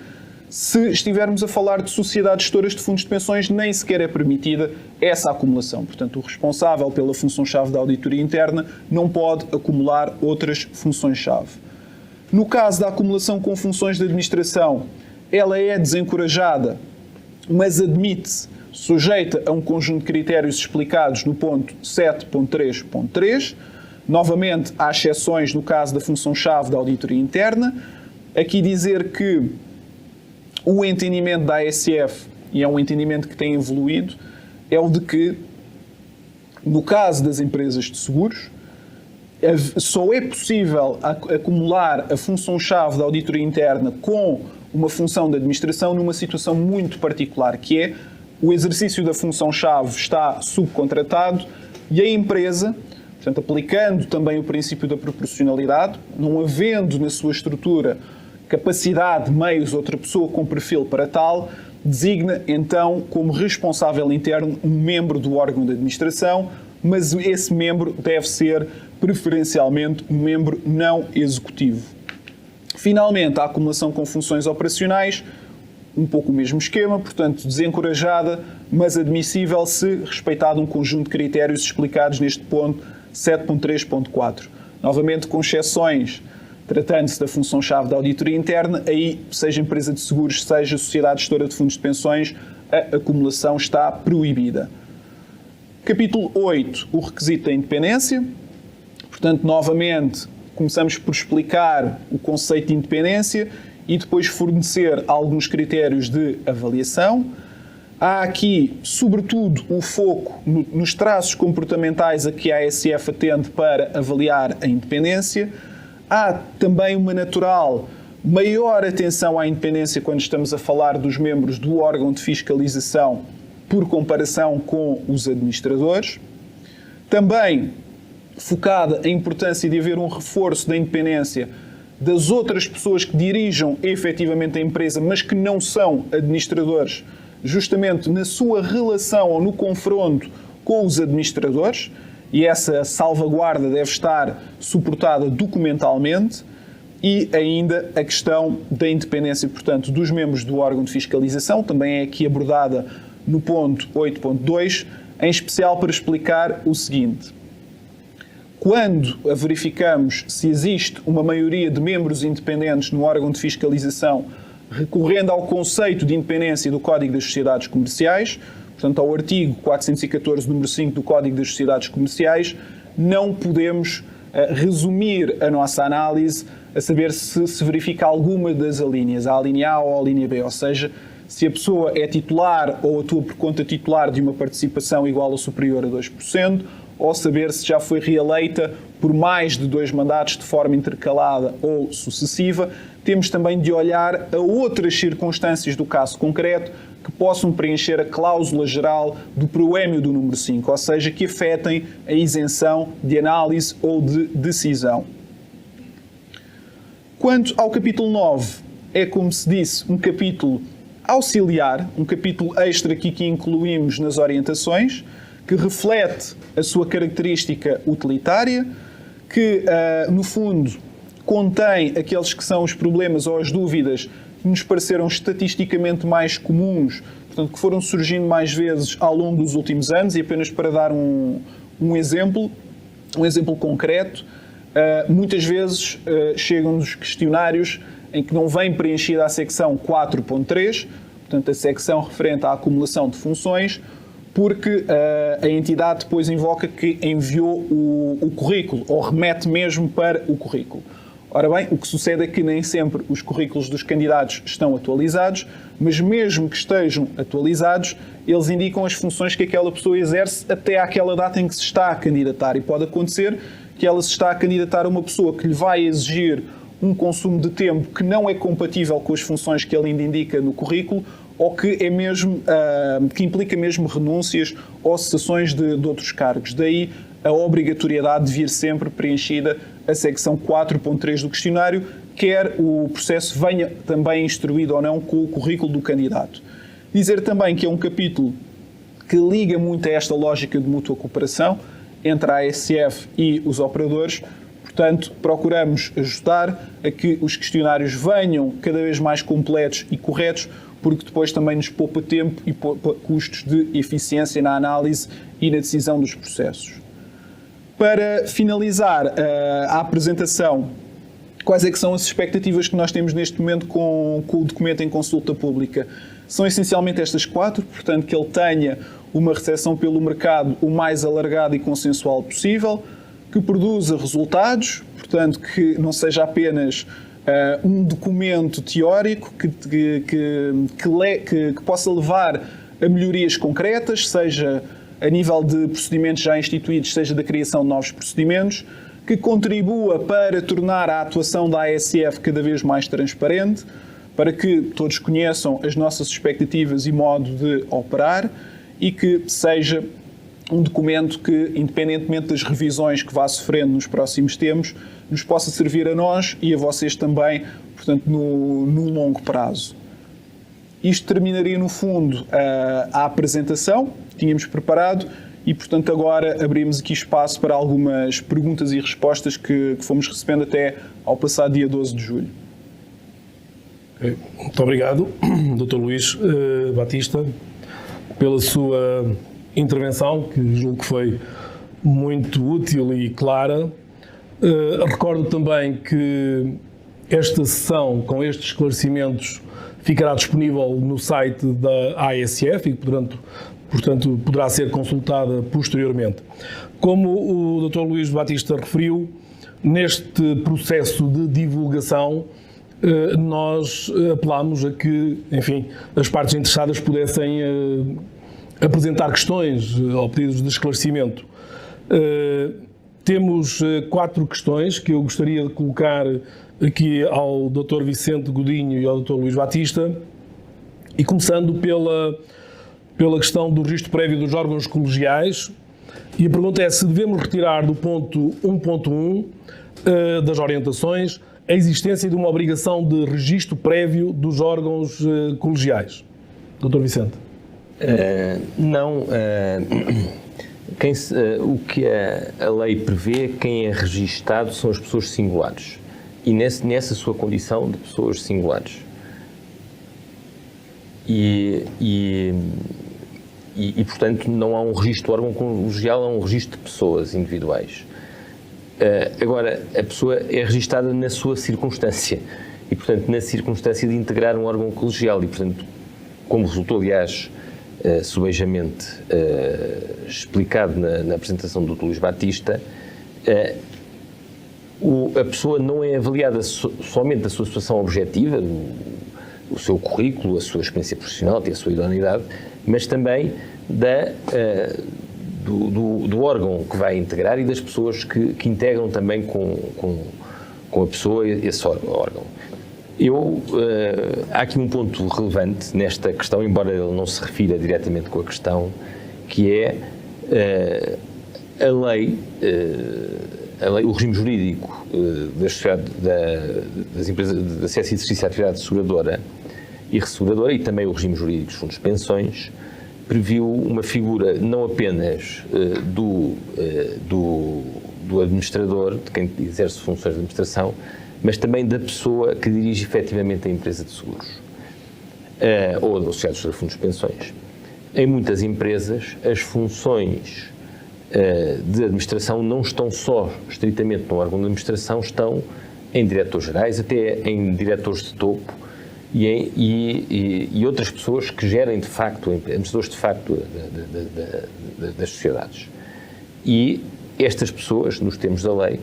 Se estivermos a falar de sociedades gestoras de fundos de pensões, nem sequer é permitida essa acumulação. Portanto, o responsável pela função-chave da auditoria interna não pode acumular outras funções-chave. No caso da acumulação com funções de administração, ela é desencorajada, mas admite-se sujeita a um conjunto de critérios explicados no ponto 7.3.3. Novamente, há exceções no caso da função-chave da auditoria interna. Aqui dizer que o entendimento da ASF, e é um entendimento que tem evoluído, é o de que, no caso das empresas de seguros, só é possível acumular a função-chave da auditoria interna com uma função de administração numa situação muito particular, que é o exercício da função-chave está subcontratado e a empresa, portanto, aplicando também o princípio da proporcionalidade, não havendo na sua estrutura capacidade, meios, outra pessoa com perfil para tal, designa então como responsável interno um membro do órgão de administração, mas esse membro deve ser preferencialmente um membro não executivo. Finalmente, a acumulação com funções operacionais, um pouco o mesmo esquema, portanto, desencorajada, mas admissível se respeitado um conjunto de critérios explicados neste ponto 7.3.4. Novamente, com exceções, tratando-se da função-chave da auditoria interna, aí, seja empresa de seguros, seja sociedade gestora de fundos de pensões, a acumulação está proibida. Capítulo 8, o requisito da independência. Portanto, novamente, começamos por explicar o conceito de independência e depois fornecer alguns critérios de avaliação. Há aqui, sobretudo, o foco nos traços comportamentais a que a ASF atende para avaliar a independência. Há também uma natural maior atenção à independência quando estamos a falar dos membros do órgão de fiscalização por comparação com os administradores. Também focada a importância de haver um reforço da independência das outras pessoas que dirijam efetivamente a empresa, mas que não são administradores, justamente na sua relação ou no confronto com os administradores, e essa salvaguarda deve estar suportada documentalmente, e ainda a questão da independência, portanto, dos membros do órgão de fiscalização, também é aqui abordada no ponto 8.2, em especial para explicar o seguinte. Quando verificamos se existe uma maioria de membros independentes no órgão de fiscalização, recorrendo ao conceito de independência do Código das Sociedades Comerciais, portanto ao artigo 414, número 5 do Código das Sociedades Comerciais, não podemos resumir a nossa análise a saber se verifica alguma das alíneas, a alínea A ou a alínea B, ou seja, se a pessoa é titular ou atua por conta titular de uma participação igual ou superior a 2%, ou saber se já foi reeleita por mais de 2 mandatos de forma intercalada ou sucessiva. Temos também de olhar a outras circunstâncias do caso concreto que possam preencher a cláusula geral do proémio do número 5, ou seja, que afetem a isenção de análise ou de decisão. Quanto ao capítulo 9, é, como se disse, um capítulo auxiliar, um capítulo extra aqui que incluímos nas orientações, que reflete a sua característica utilitária, que, no fundo, contém aqueles que são os problemas ou as dúvidas que nos pareceram estatisticamente mais comuns, portanto, que foram surgindo mais vezes ao longo dos últimos anos, e apenas para dar um exemplo concreto, muitas vezes chegam-nos questionários em que não vem preenchida a secção 4.3, portanto, a secção referente à acumulação de funções, porque a entidade depois invoca que enviou o currículo, ou remete mesmo para o currículo. Ora bem, o que sucede é que nem sempre os currículos dos candidatos estão atualizados, mas mesmo que estejam atualizados, eles indicam as funções que aquela pessoa exerce até àquela data em que se está a candidatar. E pode acontecer que ela se está a candidatar a uma pessoa que lhe vai exigir um consumo de tempo que não é compatível com as funções que ele ainda indica no currículo, ou que é mesmo, que implica mesmo renúncias ou cessações de outros cargos. Daí a obrigatoriedade de vir sempre preenchida a secção 4.3 do questionário, quer o processo venha também instruído ou não com o currículo do candidato. Dizer também que é um capítulo que liga muito a esta lógica de mútua cooperação entre a ASF e os operadores. Portanto, procuramos ajudar a que os questionários venham cada vez mais completos e corretos, porque depois também nos poupa tempo e poupa custos de eficiência na análise e na decisão dos processos. Para finalizar a apresentação Quais é que são as expectativas que nós temos neste momento com o documento em consulta pública? São essencialmente estas 4, portanto, que ele tenha uma recepção pelo mercado o mais alargada e consensual possível, que produza resultados, portanto, que não seja apenas um documento teórico que possa levar a melhorias concretas, seja a nível de procedimentos já instituídos, seja da criação de novos procedimentos, que contribua para tornar a atuação da ASF cada vez mais transparente, para que todos conheçam as nossas expectativas e modo de operar e que seja um documento que, independentemente das revisões que vá sofrendo nos próximos tempos, nos possa servir a nós e a vocês também, portanto, no longo prazo. Isto terminaria, no fundo, a apresentação que tínhamos preparado e, portanto, agora abrimos aqui espaço para algumas perguntas e respostas que fomos recebendo até ao passado dia 12 de julho. Muito obrigado, Dr. Luís Batista, pela sua intervenção, que julgo que foi muito útil e clara. Recordo também que esta sessão, com estes esclarecimentos, ficará disponível no site da ASF e, portanto, poderá ser consultada posteriormente. Como o Dr. Luís Batista referiu, neste processo de divulgação, nós apelámos a que, enfim, as partes interessadas pudessem apresentar questões ou pedidos de esclarecimento. Temos 4 questões que eu gostaria de colocar aqui ao Dr. Vicente Godinho e ao Dr. Luís Batista, e começando pela questão do registro prévio dos órgãos colegiais. E a pergunta é se devemos retirar do ponto 1.1 das orientações a existência de uma obrigação de registro prévio dos órgãos colegiais. Dr. Vicente. Não. O que a lei prevê, quem é registado são as pessoas singulares. E nessa sua condição de pessoas singulares. E, portanto, não há um registro do órgão colegial, há um registro de pessoas individuais. Agora, a pessoa é registada na sua circunstância e, portanto, na circunstância de integrar um órgão colegial e, portanto, como resultou, aliás, subejamente explicado na apresentação do Dr. Luís Batista, a pessoa não é avaliada somente da sua situação objetiva, o seu currículo, a sua experiência profissional e a sua idoneidade, mas também do órgão que vai integrar e das pessoas que integram também com a pessoa esse órgão. Há aqui um ponto relevante nesta questão, embora ele não se refira diretamente com a questão, que é a lei, o regime jurídico das empresas de acesso e exercício à atividade seguradora e resseguradora, e também o regime jurídico dos fundos de pensões, previu uma figura não apenas do administrador, de quem exerce funções de administração, mas também da pessoa que dirige efetivamente a empresa de seguros ou associados a fundos de pensões. Em muitas empresas, as funções de administração não estão só estritamente no órgão de administração, estão em diretores gerais, até em diretores de topo e outras pessoas que gerem de facto, administradores de facto das sociedades. E estas pessoas, nos termos da lei,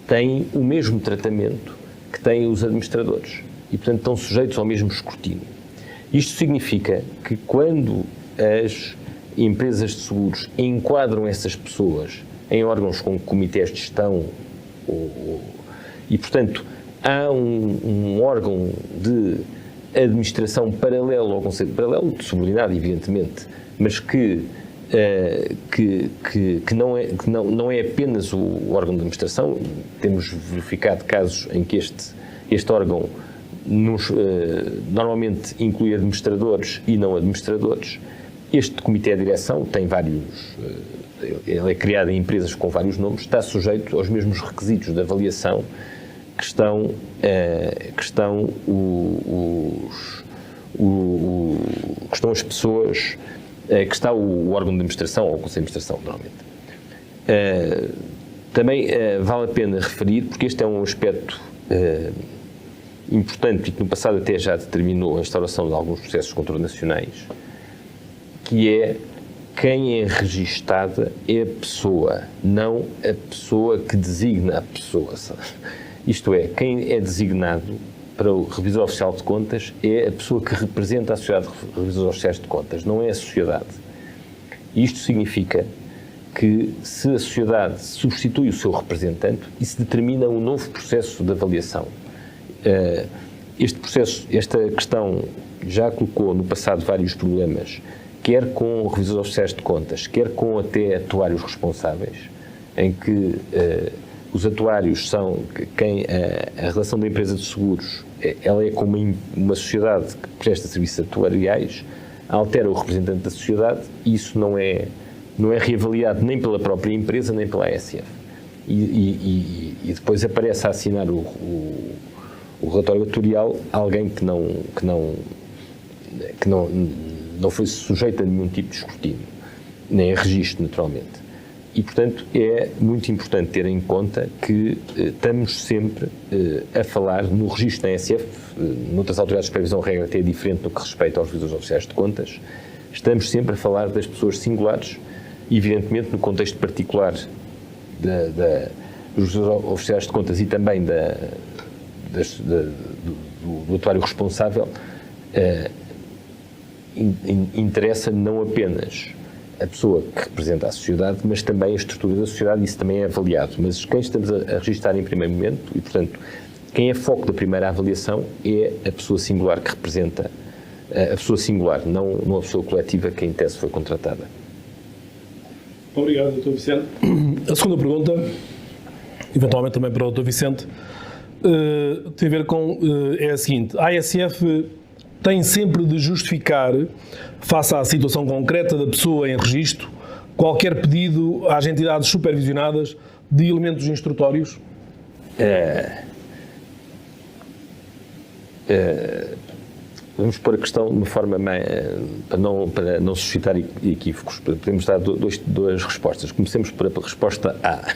têm o mesmo tratamento que têm os administradores e, portanto, estão sujeitos ao mesmo escrutínio. Isto significa que quando as empresas de seguros enquadram essas pessoas em órgãos como comitês de gestão e, portanto, há um órgão de administração paralelo ao conceito paralelo, subordinado, evidentemente, mas que não é apenas o órgão de administração. Temos verificado casos em que este órgão normalmente inclui administradores e não administradores. Este comitê de direção tem vários, ele é criado em empresas com vários nomes, está sujeito aos mesmos requisitos de avaliação que estão as pessoas, que está o órgão de administração ou o conselho de administração, normalmente. Também vale a pena referir, porque este é um aspecto importante e que no passado até já determinou a instauração de alguns processos de controle nacionais, que é quem é registada é a pessoa, não a pessoa que designa a pessoa. Isto é, quem é designado para o Revisor Oficial de Contas é a pessoa que representa a Sociedade de Revisores Oficiais de Contas, não é a sociedade. Isto significa que se a sociedade substitui o seu representante, isso determina um novo processo de avaliação. Este processo, esta questão já colocou no passado vários problemas, quer com revisores oficiais de contas, quer com até atuários responsáveis, em que os atuários são quem a relação da empresa de seguros, ela é como uma sociedade que presta serviços atuariais, altera o representante da sociedade e isso não é reavaliado nem pela própria empresa nem pela ASF. E depois aparece a assinar o relatório atuarial alguém que não foi sujeito a nenhum tipo de escrutínio, nem a registro, naturalmente. E, portanto, é muito importante ter em conta que estamos sempre a falar no registro da ASF, noutras autoridades de supervisão, a regra até é diferente no que respeita aos revisores oficiais de contas, estamos sempre a falar das pessoas singulares, evidentemente no contexto particular dos revisores oficiais de contas e também do atuário responsável, interessa não apenas a pessoa que representa a sociedade, mas também a estrutura da sociedade, isso também é avaliado. Mas quem estamos a registrar em primeiro momento, e portanto, quem é foco da primeira avaliação é a pessoa singular que representa a pessoa singular, não a pessoa coletiva que em tese foi contratada. Obrigado, Dr. Vicente. A segunda pergunta, eventualmente também para o Dr. Vicente, tem a ver com, é a seguinte: a ASF tem sempre de justificar, face à situação concreta da pessoa em registro, qualquer pedido às entidades supervisionadas de elementos instrutórios? Vamos pôr a questão de uma forma para não suscitar equívocos. Podemos dar duas respostas. Comecemos pela resposta A,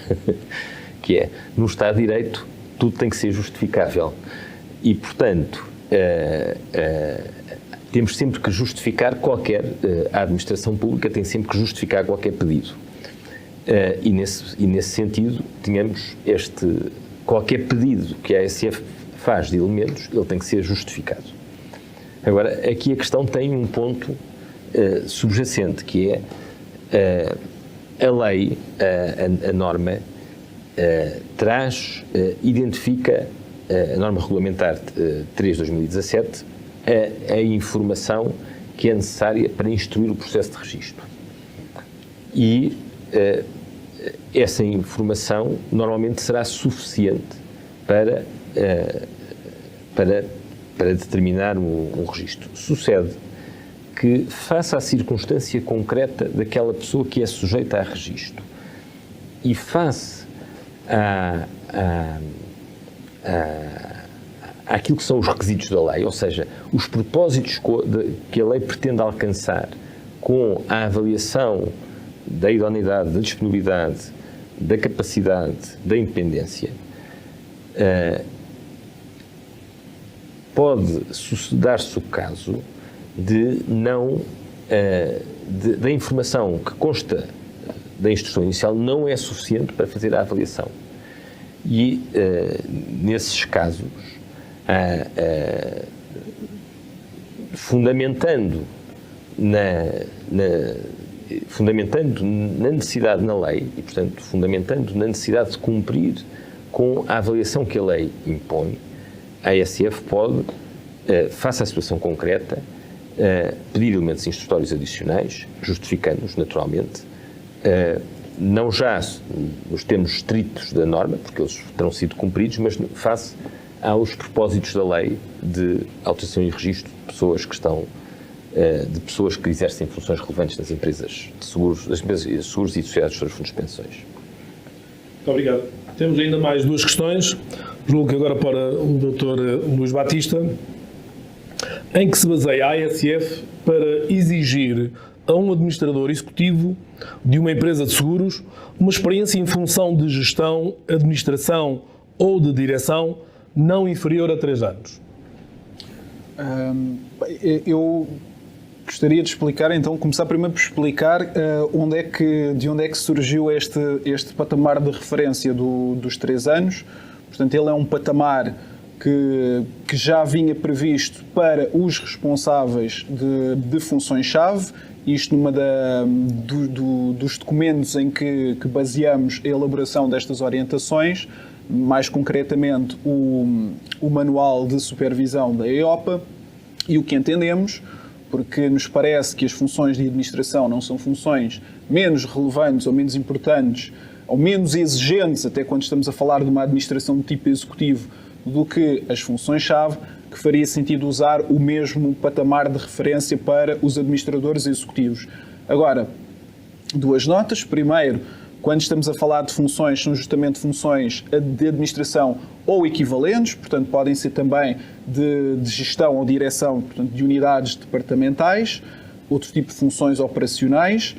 que é, no Estado de Direito, tudo tem que ser justificável. E, portanto, temos sempre que justificar a administração pública tem sempre que justificar qualquer pedido. E nesse sentido, tínhamos qualquer pedido que a ASF faz de elementos, ele tem que ser justificado. Agora, aqui a questão tem um ponto subjacente, que é a lei, a norma, identifica, a norma regulamentar 3 de 2017, a informação que é necessária para instruir o processo de registro. E essa informação normalmente será suficiente para determinar um registro. Sucede que, face à circunstância concreta daquela pessoa que é sujeita a registro e face àquilo que são os requisitos da lei, ou seja, os propósitos que a lei pretende alcançar com a avaliação da idoneidade, da disponibilidade, da capacidade, da independência, pode dar-se o caso de da informação que consta da instrução inicial não é suficiente para fazer a avaliação. E, nesses casos, fundamentando na necessidade na lei e, portanto, fundamentando na necessidade de cumprir com a avaliação que a lei impõe, a ASF pode, face à situação concreta, pedir elementos instrutórios adicionais, justificando-os naturalmente, não já nos termos estritos da norma, porque eles terão sido cumpridos, mas face aos propósitos da lei de autorização e registro de pessoas de pessoas que exercem funções relevantes nas empresas de seguros, das empresas de seguros e sociedades de fundos de pensões. Muito obrigado. Temos ainda mais duas questões. Julgo que agora para o Dr. Luís Batista. Em que se baseia a ASF para exigir a um administrador executivo de uma empresa de seguros uma experiência em função de gestão, administração ou de direção não inferior a 3 anos? Eu gostaria de explicar, então, começar primeiro por explicar de onde é que surgiu este patamar de referência dos 3 anos. Portanto, ele é um patamar que já vinha previsto para os responsáveis de funções-chave, isto numa dos documentos em que baseamos a elaboração destas orientações, mais concretamente o Manual de Supervisão da EIOPA, e o que entendemos, porque nos parece que as funções de administração não são funções menos relevantes ou menos importantes, ou menos exigentes, até quando estamos a falar de uma administração de tipo executivo, do que as funções-chave, que faria sentido usar o mesmo patamar de referência para os administradores executivos. Agora, 2 notas. Primeiro, quando estamos a falar de funções, são justamente funções de administração ou equivalentes, portanto, podem ser também de gestão ou direção, portanto, de unidades departamentais, outro tipo de funções operacionais,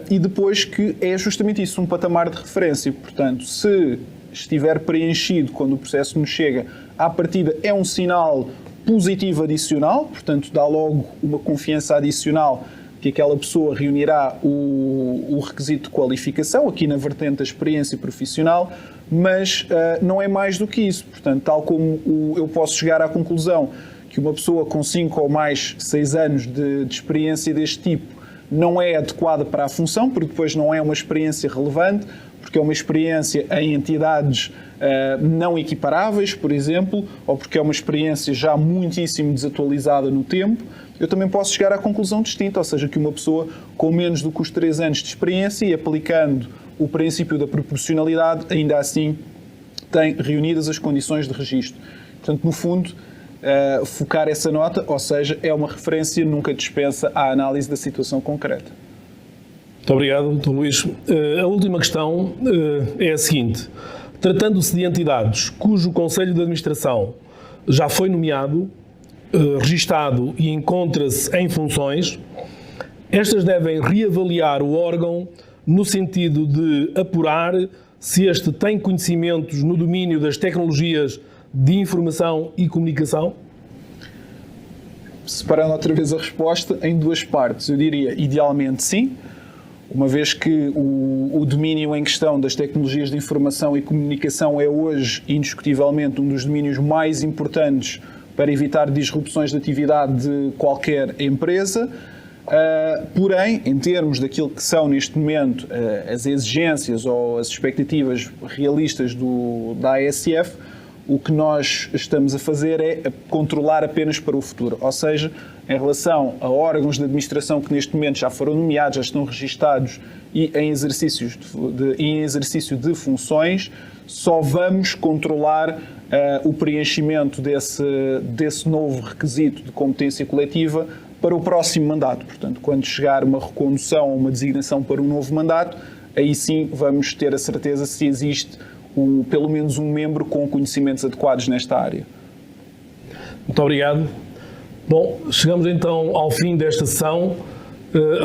e depois que é justamente isso, um patamar de referência. Portanto, se estiver preenchido quando o processo nos chega, à partida é um sinal positivo adicional, portanto, dá logo uma confiança adicional que aquela pessoa reunirá o requisito de qualificação, aqui na vertente da experiência profissional, mas não é mais do que isso. Portanto, tal como eu posso chegar à conclusão que uma pessoa com 5 ou mais 6 anos de experiência deste tipo não é adequada para a função, porque depois não é uma experiência relevante, porque é uma experiência em entidades não equiparáveis, por exemplo, ou porque é uma experiência já muitíssimo desatualizada no tempo, eu também posso chegar à conclusão distinta, ou seja, que uma pessoa com menos do que os 3 anos de experiência e aplicando o princípio da proporcionalidade, ainda assim tem reunidas as condições de registro. Portanto, no fundo, focar essa nota, ou seja, é uma referência, nunca dispensa a análise da situação concreta. Muito obrigado, Dr. Luís. A última questão é a seguinte. Tratando-se de entidades cujo Conselho de Administração já foi nomeado, registado e encontra-se em funções, estas devem reavaliar o órgão no sentido de apurar se este tem conhecimentos no domínio das tecnologias de informação e comunicação? Separando outra vez a resposta em 2 partes, eu diria idealmente sim, uma vez que o domínio em questão das tecnologias de informação e comunicação é hoje, indiscutivelmente, um dos domínios mais importantes para evitar disrupções de atividade de qualquer empresa. Porém, em termos daquilo que são neste momento as exigências ou as expectativas realistas da ASF, o que nós estamos a fazer é controlar apenas para o futuro. Ou seja, em relação a órgãos de administração que neste momento já foram nomeados, já estão registados e em exercício de funções, só vamos controlar o preenchimento desse novo requisito de competência coletiva para o próximo mandato. Portanto, quando chegar uma recondução ou uma designação para um novo mandato, aí sim vamos ter a certeza se existe pelo menos um membro com conhecimentos adequados nesta área. Muito obrigado. Bom, chegamos então ao fim desta sessão.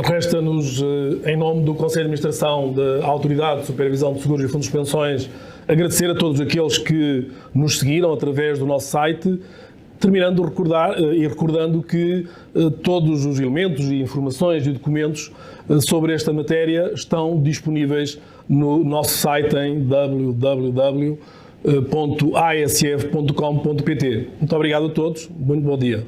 Resta-nos, em nome do Conselho de Administração da Autoridade de Supervisão de Seguros e Fundos de Pensões, agradecer a todos aqueles que nos seguiram através do nosso site, terminando recordando que todos os elementos e informações e documentos sobre esta matéria estão disponíveis no nosso site em www.asf.com.pt. Muito obrigado a todos. Muito bom dia.